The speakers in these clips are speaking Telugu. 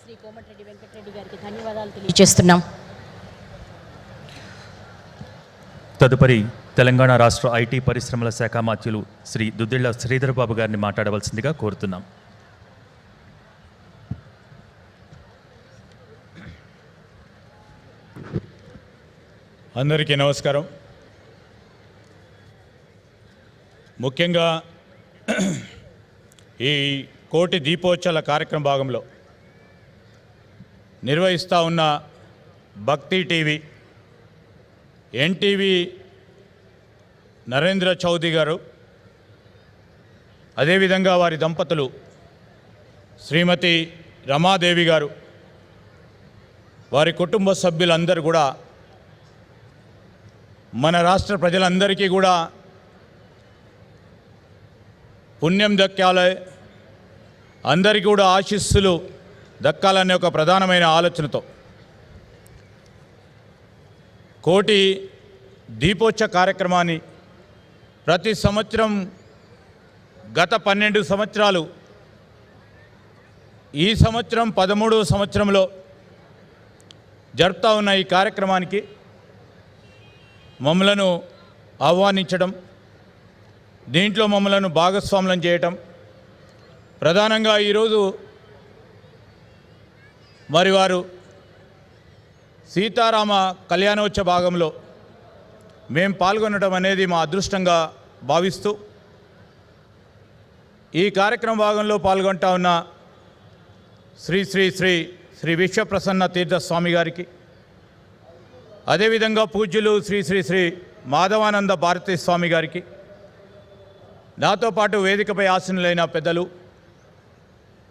శ్రీ కోమటిరెడ్డి వెంకటరెడ్డి గారికి ధన్యవాదాలు తెలియజేస్తున్నాం. తదుపరి తెలంగాణ రాష్ట్ర ఐటీ పరిశ్రమల శాఖ మంత్రులు శ్రీ దుద్దిళ్ల శ్రీధర్ బాబు గారిని మాట్లాడవలసిందిగా కోరుతున్నాం. అందరికీ నమస్కారం. ముఖ్యంగా ఈ కోటి దీపోత్సవాల కార్యక్రమ భాగంలో నిర్వహిస్తూ ఉన్న భక్తి టీవీ, ఎన్టీవీ నరేంద్ర చౌదరి గారు, అదేవిధంగా వారి దంపతులు శ్రీమతి రమాదేవి గారు, వారి కుటుంబ సభ్యులందరూ కూడా మన రాష్ట్ర ప్రజలందరికీ కూడా పుణ్యం దక్కాలి, అందరికీ కూడా ఆశీస్సులు దక్కాలనే ఒక ప్రధానమైన ఆలోచనతో కోటి దీపోత్సవ కార్యక్రమాన్ని ప్రతి సంవత్సరం గత 12 సంవత్సరాలు, ఈ సంవత్సరం 13వ సంవత్సరంలో జరుపుతూ ఉన్న ఈ కార్యక్రమానికి మమ్మలను ఆహ్వానించడం, దీంట్లో మమ్మలను భాగస్వాములను చేయటం, ప్రధానంగా ఈరోజు మరి వారు సీతారామ కళ్యాణోత్సవ భాగంలో మేము పాల్గొనడం అనేది మా అదృష్టంగా భావిస్తూ ఈ కార్యక్రమ భాగంలో పాల్గొంటా ఉన్న శ్రీ శ్రీ శ్రీ శ్రీ విశ్వప్రసన్న తీర్థస్వామి గారికి, అదేవిధంగా పూజ్యులు శ్రీ శ్రీ శ్రీ మాధవానంద భారతీ స్వామి గారికి, నాతో పాటు వేదికపై ఆసీనులైన పెద్దలు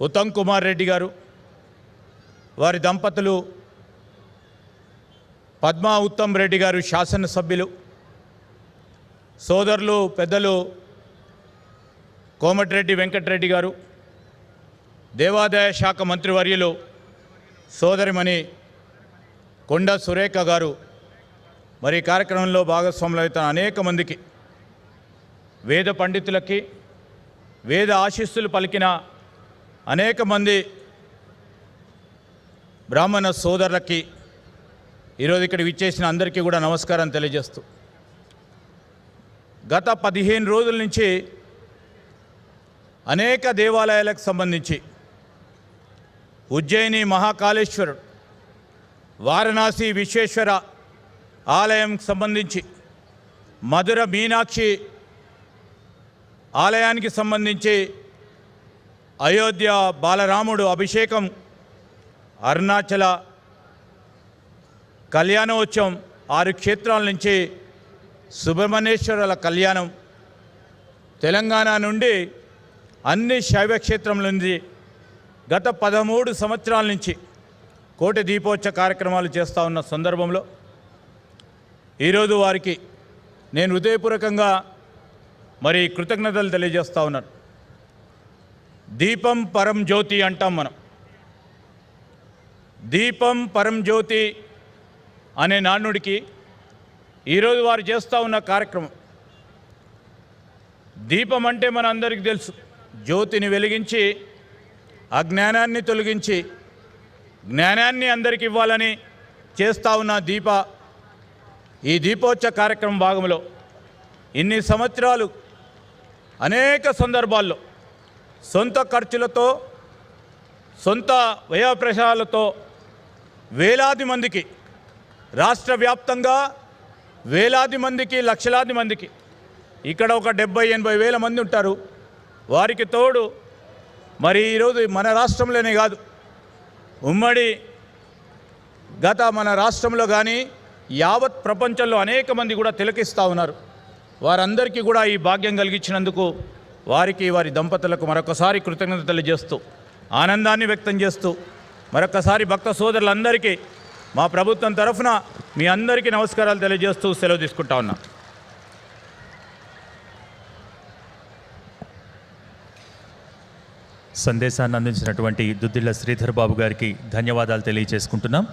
ఉత్తమ్ కుమార్ రెడ్డి గారు, వారి దంపతులు పద్మా ఉత్తమ్ రెడ్డి గారు శాసనసభ్యులు, సోదరులు పెద్దలు కోమటిరెడ్డి వెంకటరెడ్డి గారు, దేవాదాయ శాఖ మంత్రివర్యులు సోదరిమణి కొండ సురేఖ గారు, మరి కార్యక్రమంలో భాగస్వాములైన అనేక మందికి, వేద పండితులకి, వేద ఆశీస్సులు పలికిన అనేక మంది బ్రాహ్మణ సోదరులకి, ఈరోజు ఇక్కడ విచ్చేసిన అందరికీ కూడా నమస్కారం తెలియజేస్తూ, గత 15 రోజుల నుంచి అనేక దేవాలయాలకు సంబంధించి ఉజ్జయిని మహాకాళేశ్వరుడు, వారణాసి విశ్వేశ్వర ఆలయంకి సంబంధించి, మధుర మీనాక్షి ఆలయానికి సంబంధించి, అయోధ్య బాలరాముడు అభిషేకం, అరుణాచల కళ్యాణోత్సవం, 6 క్షేత్రాల నుంచి సుబ్రహ్మణ్యేశ్వరుల కళ్యాణం, తెలంగాణ నుండి అన్ని శైవ క్షేత్రం నుంచి గత 13 సంవత్సరాల నుంచి కోటి దీపోత్సవ కార్యక్రమాలు చేస్తూ ఉన్న సందర్భంలో ఈరోజు వారికి నేను హృదయపూర్వకంగా మరి కృతజ్ఞతలు తెలియజేస్తూ ఉన్నాను. దీపం పరం జ్యోతి అంటాం మనం. దీపం పరం జ్యోతి అనే నానుడికి ఈరోజు వారు చేస్తూ ఉన్న కార్యక్రమం, దీపం అంటే మన అందరికీ తెలుసు, జ్యోతిని వెలిగించి అజ్ఞానాన్ని తొలగించి జ్ఞానాన్ని అందరికి ఇవ్వాలని చేస్తూ ఉన్న ఈ దీపోత్సవ కార్యక్రమం భాగంలో ఇన్ని సంవత్సరాలు అనేక సందర్భాల్లో సొంత ఖర్చులతో, సొంత వ్యయప్రసాదాలతో వేలాది మందికి, రాష్ట్ర వ్యాప్తంగా వేలాది మందికి, లక్షలాది మందికి, ఇక్కడ ఒక 70-80 వేల మంది ఉంటారు. వారికి తోడు మరి ఈరోజు మన రాష్ట్రంలోనే కాదు, ఉమ్మడి గత మన రాష్ట్రంలో కానీ యావత్ ప్రపంచంలో అనేక మంది కూడా తిలకిస్తూ ఉన్నారు. వారందరికీ కూడా ఈ భాగ్యం కలిగించినందుకు వారికి, వారి దంపతులకు మరొకసారి కృతజ్ఞతలు తెలియజేస్తూ, ఆనందాన్ని వ్యక్తం చేస్తూ, మరొకసారి భక్త సోదరులందరికీ మా ప్రభుత్వం తరఫున మీ అందరికీ నమస్కారాలు తెలియజేస్తూ సెలవు తీసుకుంటా ఉన్నా. సందేశాన్ని అందించినటువంటి దుద్దిళ్ల శ్రీధర్ బాబు గారికి ధన్యవాదాలు తెలియజేసుకుంటున్నాం.